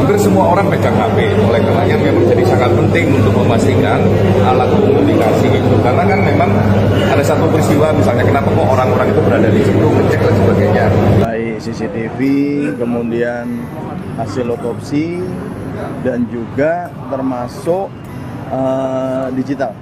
Hampir semua orang pegang HP, oleh karenanya memang jadi sangat penting untuk memastikan alat komunikasi itu. Karena kan memang ada satu peristiwa, misalnya kenapa kok orang-orang itu berada di situ, ngecek dan sebagainya. Baik CCTV, kemudian hasil otopsi, dan juga termasuk digital.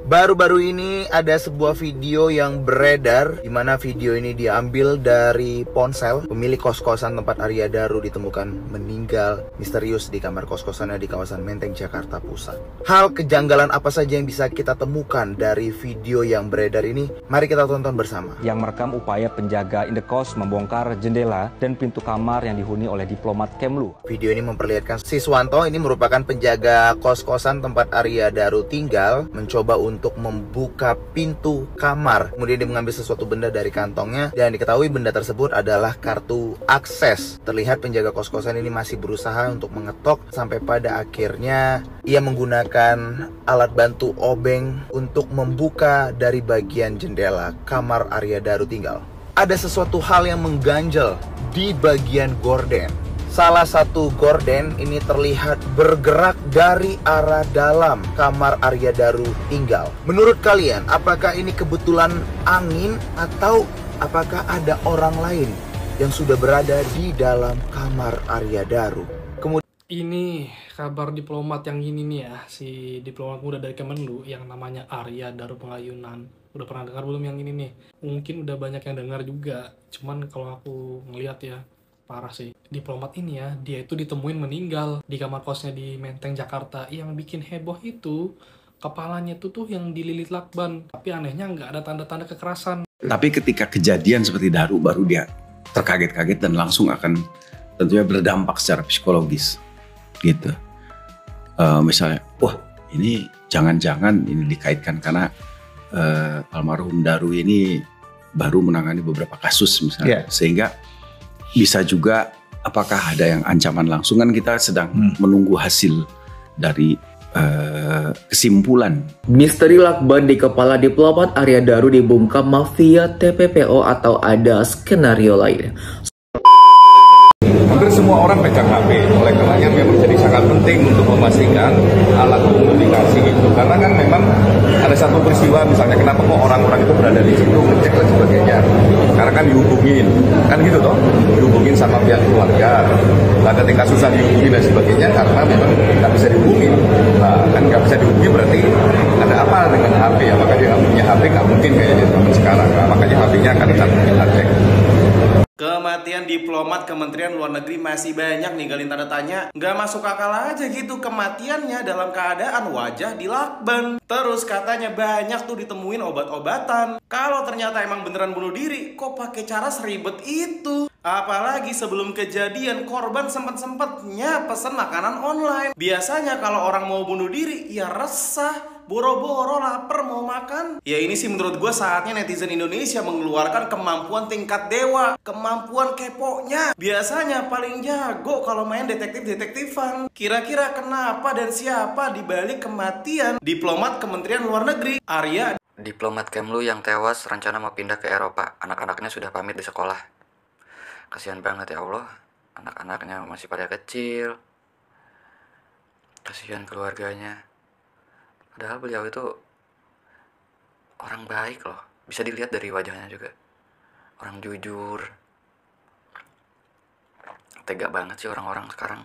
Baru-baru ini ada sebuah video yang beredar, di mana video ini diambil dari ponsel pemilik kos-kosan tempat Arya Daru ditemukan meninggal misterius di kamar kos-kosannya di kawasan Menteng, Jakarta Pusat. Hal kejanggalan apa saja yang bisa kita temukan dari video yang beredar ini? Mari kita tonton bersama. Yang merekam upaya penjaga indekos membongkar jendela dan pintu kamar yang dihuni oleh diplomat Kemlu. Video ini memperlihatkan Siswanto, ini merupakan penjaga kos-kosan tempat Arya Daru tinggal, mencoba untuk membuka pintu kamar. Kemudian dia mengambil sesuatu benda dari kantongnya dan diketahui benda tersebut adalah kartu akses. Terlihat penjaga kos-kosan ini masih berusaha untuk mengetok sampai pada akhirnya ia menggunakan alat bantu obeng untuk membuka dari bagian jendela kamar Arya Daru tinggal. Ada sesuatu hal yang mengganjal di bagian gorden. Salah satu gorden ini terlihat bergerak dari arah dalam kamar Arya Daru tinggal. Menurut kalian, apakah ini kebetulan angin atau apakah ada orang lain yang sudah berada di dalam kamar Arya Daru? Kemudian ini kabar diplomat yang ini nih ya, si diplomat muda dari Kemenlu yang namanya Arya Daru Pengayunan. Udah pernah dengar belum yang ini nih? Mungkin udah banyak yang dengar juga. Cuman kalau aku ngeliat ya, parah sih. Diplomat ini ya, dia itu ditemuin meninggal di kamar kosnya di Menteng, Jakarta. Yang bikin heboh itu, kepalanya tuh yang dililit lakban. Tapi anehnya nggak ada tanda-tanda kekerasan. Tapi ketika kejadian seperti Daru, baru dia terkaget-kaget dan langsung akan tentunya berdampak secara psikologis. Gitu. Misalnya, wah ini jangan-jangan ini dikaitkan karena almarhum Daru ini baru menangani beberapa kasus misalnya. Sehingga bisa juga apakah ada yang ancaman langsung, kan kita sedang menunggu hasil dari kesimpulan. Misteri lakban di kepala diplomat Arya Daru dibungkam mafia TPPO atau ada skenario lain? Hampir semua orang pegang HP, oleh karenanya memang jadi sangat penting untuk memastikan alat komunikasi itu. Karena kan memang ada satu peristiwa, misalnya kenapa kok orang-orang itu berada di situ, ngecek dan sebagainya. Karena kan dihubungin, kan gitu toh, dihubungin sama pihak keluarga. Nah ketika susah dihubungin dan sebagainya, karena memang nggak bisa dihubungin. Nah kan nggak bisa dihubungin berarti ada apa dengan HP? Apakah dia nggak punya HP? Nggak mungkin kayaknya zaman sekarang. Nah, makanya HP-nya akan kita cek. Kematian diplomat Kementerian Luar Negeri masih banyak ninggalin tanda tanya. Nggak masuk akal aja gitu kematiannya dalam keadaan wajah dilakban. Terus katanya banyak tuh ditemuin obat-obatan. Kalau ternyata emang beneran bunuh diri, kok pakai cara seribet itu? Apalagi sebelum kejadian korban sempet-sempetnya pesen makanan online. Biasanya kalau orang mau bunuh diri ya resah, boro-boro lapar mau makan. Ya ini sih menurut gue saatnya netizen Indonesia mengeluarkan kemampuan tingkat dewa, kemampuan keponya. Biasanya paling jago kalau main detektif-detektifan. Kira-kira kenapa dan siapa dibalik kematian diplomat Kementerian Luar Negeri Arya? Diplomat Kemlu yang tewas rencana mau pindah ke Eropa. Anak-anaknya sudah pamit di sekolah. Kasihan banget ya Allah. Anak-anaknya masih pada kecil. Kasihan keluarganya. Padahal beliau itu orang baik loh. Bisa dilihat dari wajahnya juga. Orang jujur. Tega banget sih orang-orang sekarang.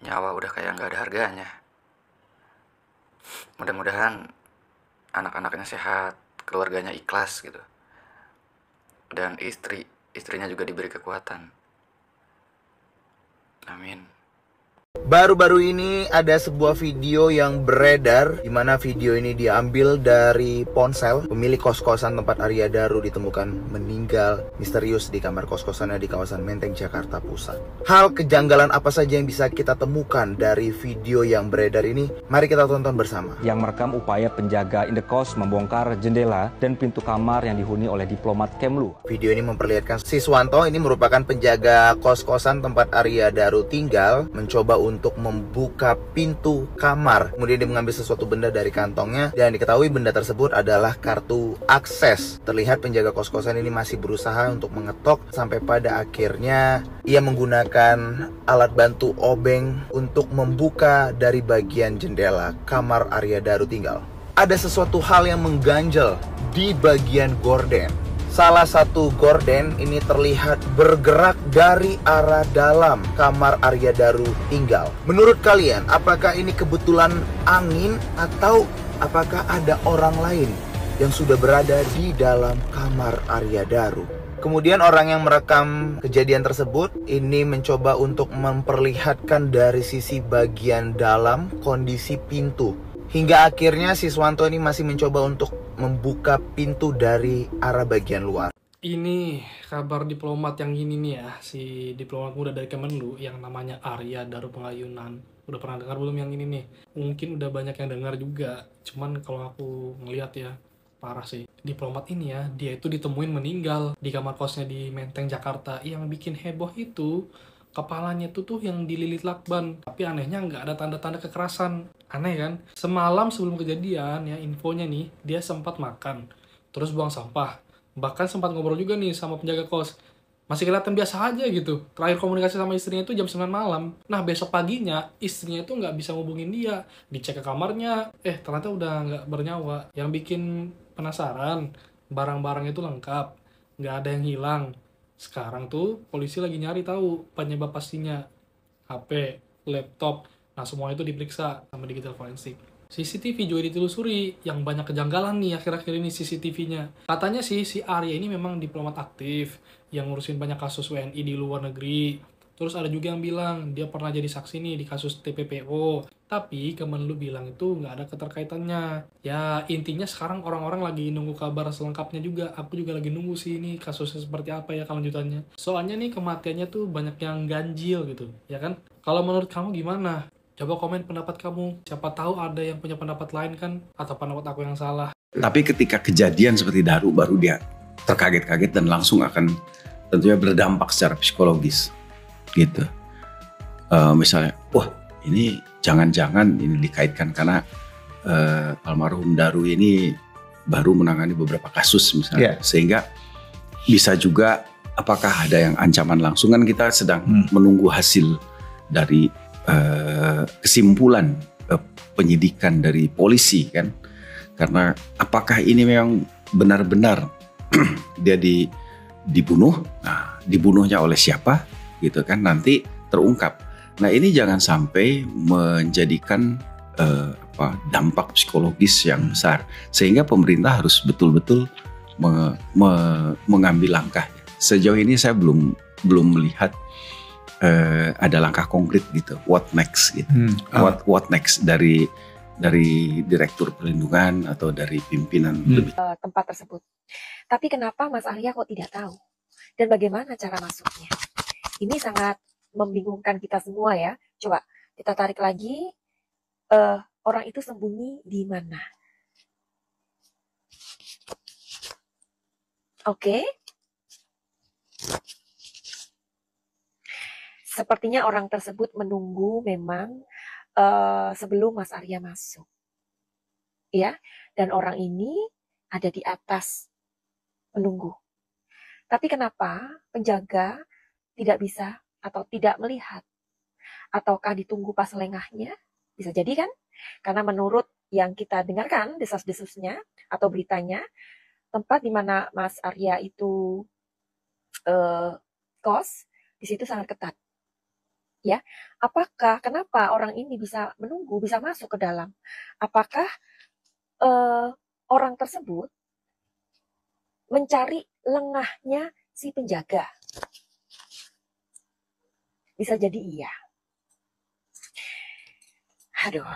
Nyawa udah kayak gak ada harganya. Mudah-mudahan anak-anaknya sehat, keluarganya ikhlas gitu. Dan istrinya juga diberi kekuatan. Amin. Baru-baru ini ada sebuah video yang beredar, di mana video ini diambil dari ponsel pemilik kos-kosan tempat Arya Daru ditemukan meninggal misterius di kamar kos-kosannya di kawasan Menteng, Jakarta Pusat. Hal kejanggalan apa saja yang bisa kita temukan dari video yang beredar ini? Mari kita tonton bersama. Yang merekam upaya penjaga indekos membongkar jendela dan pintu kamar yang dihuni oleh diplomat Kemlu. Video ini memperlihatkan Siswanto, ini merupakan penjaga kos-kosan tempat Arya Daru tinggal, mencoba mencoba untuk membuka pintu kamar. Kemudian dia mengambil sesuatu benda dari kantongnya dan diketahui benda tersebut adalah kartu akses. Terlihat penjaga kos-kosan ini masih berusaha untuk mengetok sampai pada akhirnya ia menggunakan alat bantu obeng untuk membuka dari bagian jendela kamar Arya Daru tinggal. Ada sesuatu hal yang mengganjal di bagian gorden. Salah satu gorden ini terlihat bergerak dari arah dalam kamar Arya Daru tinggal. Menurut kalian, apakah ini kebetulan angin atau apakah ada orang lain yang sudah berada di dalam kamar Arya Daru? Kemudian orang yang merekam kejadian tersebut ini mencoba untuk memperlihatkan dari sisi bagian dalam kondisi pintu. Hingga akhirnya Siswanto ini masih mencoba untuk membuka pintu dari arah bagian luar. Ini kabar diplomat yang ini nih ya, si diplomat muda dari Kemenlu yang namanya Arya Daru Pengayunan. Udah pernah dengar belum yang ini nih? Mungkin udah banyak yang dengar juga, cuman kalau aku ngeliat ya, parah sih. Diplomat ini ya, dia itu ditemuin meninggal di kamar kosnya di Menteng, Jakarta. Yang bikin heboh itu, kepalanya tuh yang dililit lakban. Tapi anehnya nggak ada tanda-tanda kekerasan. Aneh kan? Semalam sebelum kejadian ya, infonya nih, dia sempat makan, terus buang sampah. Bahkan sempat ngobrol juga nih sama penjaga kos. Masih kelihatan biasa aja gitu. Terakhir komunikasi sama istrinya itu jam 9 malam. Nah besok paginya istrinya itu nggak bisa hubungin dia. Dicek ke kamarnya, ternyata udah nggak bernyawa. Yang bikin penasaran, barang-barang itu lengkap, nggak ada yang hilang. Sekarang tuh polisi lagi nyari tahu penyebab pastinya. HP, laptop, nah semua itu diperiksa sama digital forensik. CCTV juga ditelusuri, yang banyak kejanggalan nih akhir-akhir ini CCTV-nya. Katanya sih si Arya ini memang diplomat aktif, yang ngurusin banyak kasus WNI di luar negeri. Terus ada juga yang bilang dia pernah jadi saksi nih di kasus TPPO. Tapi Kemenlu bilang itu nggak ada keterkaitannya. Ya intinya sekarang orang-orang lagi nunggu kabar selengkapnya juga. Aku juga lagi nunggu sih ini kasusnya seperti apa ya kelanjutannya. Soalnya nih kematiannya tuh banyak yang ganjil gitu, ya kan? Kalau menurut kamu gimana? Coba komen pendapat kamu. Siapa tahu ada yang punya pendapat lain kan? Atau pendapat aku yang salah. Tapi ketika kejadian seperti Daru baru dia terkaget-kaget dan langsung akan tentunya berdampak secara psikologis gitu. Misalnya, wah ini jangan-jangan ini dikaitkan karena almarhum Daru ini baru menangani beberapa kasus misalnya, sehingga bisa juga apakah ada yang ancaman langsung, kan kita sedang menunggu hasil dari kesimpulan penyidikan dari polisi kan, karena apakah ini memang benar-benar dia dibunuh, nah dibunuhnya oleh siapa gitu kan, nanti terungkap. Nah ini jangan sampai menjadikan dampak psikologis yang besar, sehingga pemerintah harus betul-betul mengambil langkah. Sejauh ini saya belum melihat ada langkah konkret gitu, what next gitu, what next dari direktur perlindungan atau dari pimpinan tempat tersebut. Tapi kenapa Mas Arya kok tidak tahu? Dan bagaimana cara masuknya? Ini sangat membingungkan kita semua ya. Coba kita tarik lagi, orang itu sembunyi di mana? Oke. Sepertinya orang tersebut menunggu memang sebelum Mas Arya masuk. Ya, dan orang ini ada di atas menunggu. Tapi kenapa penjaga tidak bisa atau tidak melihat? Ataukah ditunggu pas lengahnya? Bisa jadi kan? Karena menurut yang kita dengarkan desas-desusnya atau beritanya, tempat di mana Mas Arya itu kos, di situ sangat ketat. Ya, kenapa orang ini bisa menunggu, bisa masuk ke dalam? Apakah orang tersebut mencari lengahnya si penjaga? Bisa jadi iya. Aduh.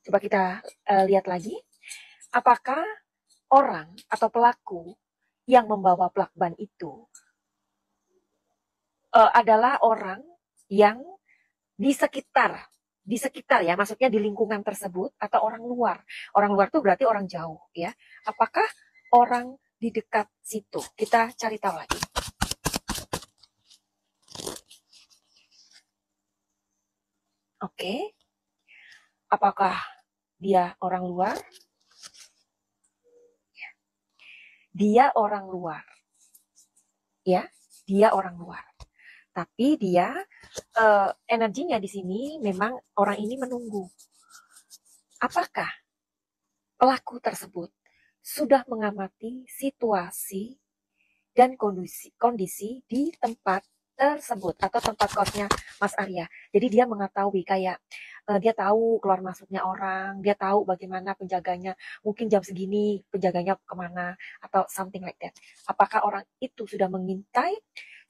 Coba kita lihat lagi. Apakah orang atau pelaku yang membawa plakban itu adalah orang yang di sekitar ya, maksudnya di lingkungan tersebut, atau orang luar. Orang luar itu berarti orang jauh ya. Apakah orang di dekat situ? Kita cari tahu lagi. Oke. Apakah dia orang luar? Dia orang luar. Ya, dia orang luar. Tapi dia energinya di sini memang orang ini menunggu. Apakah pelaku tersebut sudah mengamati situasi dan kondisi di tempat tersebut atau tempat kosnya Mas Arya. Jadi dia mengetahui kayak dia tahu keluar masuknya orang, dia tahu bagaimana penjaganya, mungkin jam segini penjaganya kemana atau something like that. Apakah orang itu sudah mengintai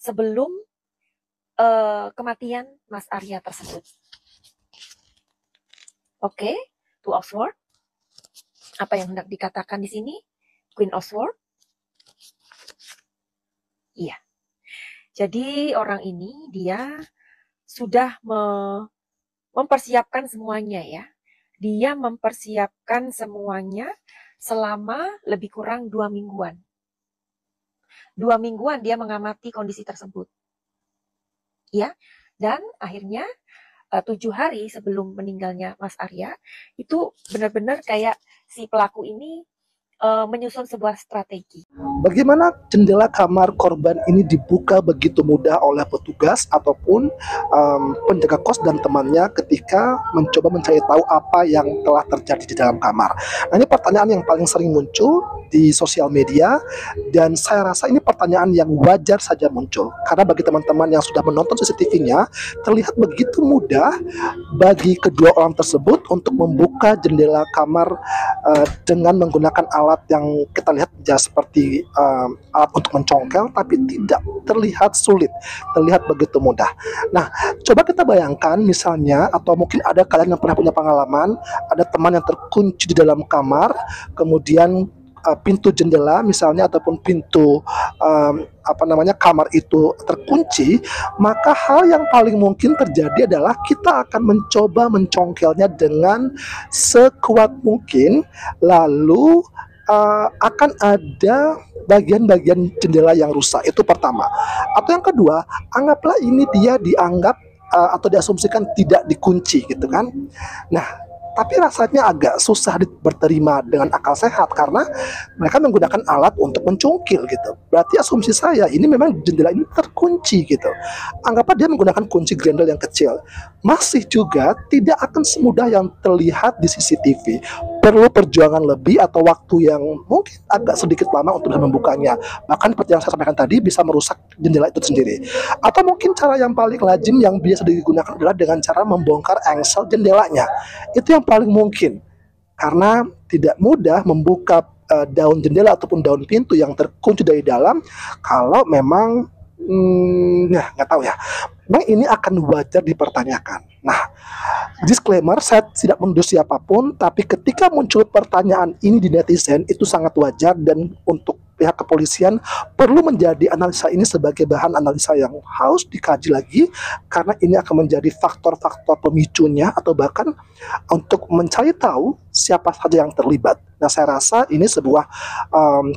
sebelum kematian Mas Arya tersebut? Oke, Two of Swords. Apa yang hendak dikatakan di sini? Queen of Swords. Iya. Jadi orang ini dia sudah mempersiapkan semuanya ya. Dia mempersiapkan semuanya selama lebih kurang 2 mingguan. 2 mingguan dia mengamati kondisi tersebut. Ya, dan akhirnya 7 hari sebelum meninggalnya Mas Arya, itu benar-benar kayak si pelaku ini menyusun sebuah strategi. Bagaimana jendela kamar korban ini dibuka begitu mudah oleh petugas ataupun penjaga kos dan temannya ketika mencoba mencari tahu apa yang telah terjadi di dalam kamar. Nah, ini pertanyaan yang paling sering muncul di sosial media, dan saya rasa ini pertanyaan yang wajar saja muncul karena bagi teman-teman yang sudah menonton CCTV-nya terlihat begitu mudah bagi kedua orang tersebut untuk membuka jendela kamar dengan menggunakan alat yang kita lihat ya seperti alat untuk mencongkel, tapi tidak terlihat sulit, terlihat begitu mudah. Nah, coba kita bayangkan misalnya, atau mungkin ada kalian yang pernah punya pengalaman, ada teman yang terkunci di dalam kamar, kemudian pintu jendela misalnya ataupun pintu kamar itu terkunci, maka hal yang paling mungkin terjadi adalah kita akan mencoba mencongkelnya dengan sekuat mungkin, lalu akan ada bagian-bagian jendela yang rusak. Itu pertama. Atau yang kedua, anggaplah ini dia dianggap atau diasumsikan tidak dikunci gitu kan. Nah, tapi rasanya agak susah berterima dengan akal sehat karena mereka menggunakan alat untuk mencungkil gitu. Berarti asumsi saya ini memang jendela ini terkunci gitu. Anggaplah dia menggunakan kunci grendel yang kecil, masih juga tidak akan semudah yang terlihat di CCTV. Perlu perjuangan lebih atau waktu yang mungkin agak sedikit lama untuk membukanya. Bahkan seperti yang saya sampaikan tadi, bisa merusak jendela itu sendiri. Atau mungkin cara yang paling lazim yang biasa digunakan adalah dengan cara membongkar engsel jendelanya. Itu yang paling mungkin, karena tidak mudah membuka daun jendela ataupun daun pintu yang terkunci dari dalam kalau memang nggak tahu ya, memang ini akan wajar dipertanyakan. Nah, disclaimer, saya tidak menuduh siapapun, tapi ketika muncul pertanyaan ini di netizen itu sangat wajar, dan untuk pihak kepolisian perlu menjadi analisa ini sebagai bahan analisa yang harus dikaji lagi, karena ini akan menjadi faktor-faktor pemicunya atau bahkan untuk mencari tahu siapa saja yang terlibat. Nah, saya rasa ini sebuah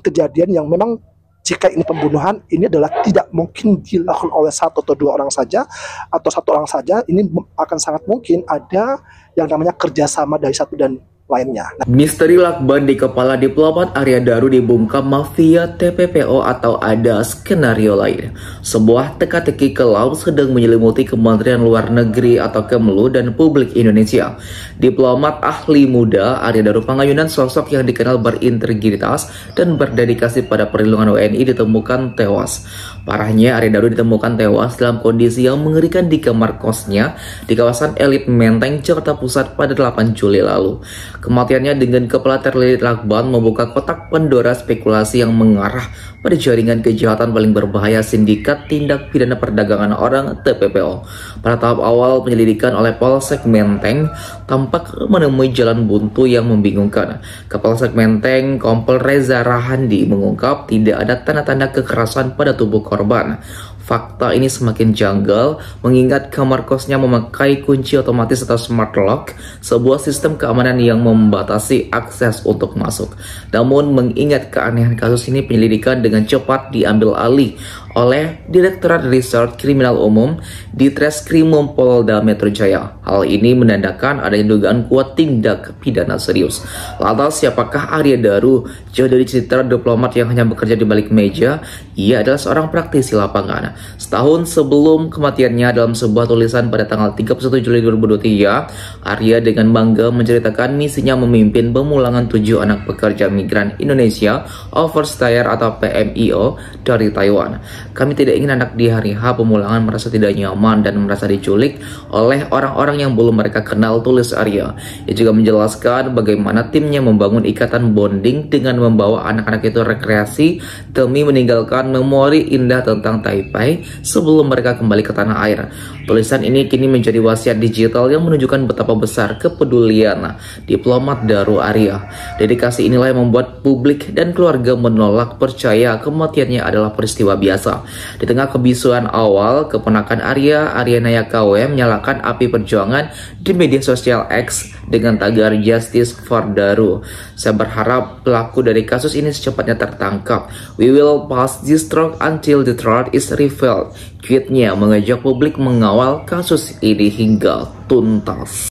kejadian yang memang jika ini pembunuhan, ini adalah tidak mungkin dilakukan oleh 1 atau 2 orang saja atau 1 orang saja. Ini akan sangat mungkin ada yang namanya kerjasama dari satu dan lainnya. Misteri lakban di kepala diplomat Arya Daru dibungkam mafia TPPO atau ada skenario lain. Sebuah teka-teki kelam sedang menyelimuti Kementerian Luar Negeri atau Kemlu dan publik Indonesia. Diplomat ahli muda Arya Daru Pangayunan, sosok yang dikenal berintegritas dan berdedikasi pada perlindungan WNI, ditemukan tewas. Parahnya, Arya Daru ditemukan tewas dalam kondisi yang mengerikan di kamar kosnya di kawasan Elit Menteng, Jakarta Pusat pada 8 Juli lalu. Kematiannya dengan kepala terlilit lakban membuka kotak Pandora spekulasi yang mengarah pada jaringan kejahatan paling berbahaya sindikat tindak pidana perdagangan orang TPPO. Pada tahap awal penyelidikan oleh Polsek Menteng tampak menemui jalan buntu yang membingungkan. Kapolsek Menteng Kompol Reza Rahandi mengungkap tidak ada tanda-tanda kekerasan pada tubuh korban. Fakta ini semakin janggal mengingat kamar kosnya memakai kunci otomatis atau smart lock, sebuah sistem keamanan yang membatasi akses untuk masuk. Namun mengingat keanehan kasus ini, penyelidikan dengan cepat diambil alih oleh Direktorat Reserse Kriminal Umum di Treskrimum Polda Metro Jaya. Hal ini menandakan adanya dugaan kuat tindak pidana serius. Lantas siapakah Arya Daru? Jauh dari citra diplomat yang hanya bekerja di balik meja, ia adalah seorang praktisi lapangan. Setahun sebelum kematiannya, dalam sebuah tulisan pada tanggal 31 Juli 2023, Arya dengan bangga menceritakan misinya memimpin pemulangan 7 anak pekerja migran Indonesia Overstayers atau PMIO dari Taiwan. Kami tidak ingin anak di hari H pemulangan merasa tidak nyaman dan merasa diculik oleh orang-orang yang belum mereka kenal, tulis Arya. Ia juga menjelaskan bagaimana timnya membangun ikatan bonding dengan membawa anak-anak itu rekreasi demi meninggalkan memori indah tentang Taipei sebelum mereka kembali ke tanah air. Tulisan ini kini menjadi wasiat digital yang menunjukkan betapa besar kepedulian diplomat Daru Arya. Dedikasi inilah yang membuat publik dan keluarga menolak percaya kematiannya adalah peristiwa biasa. Di tengah kebisuan awal, keponakan Arya, Aryanaya KW, menyalakan api perjuangan di media sosial X dengan tagar Justice for Daru. Saya berharap pelaku dari kasus ini secepatnya tertangkap. We will pass this truck until the truth is revealed. Tweetnya mengajak publik mengawal kasus ini hingga tuntas.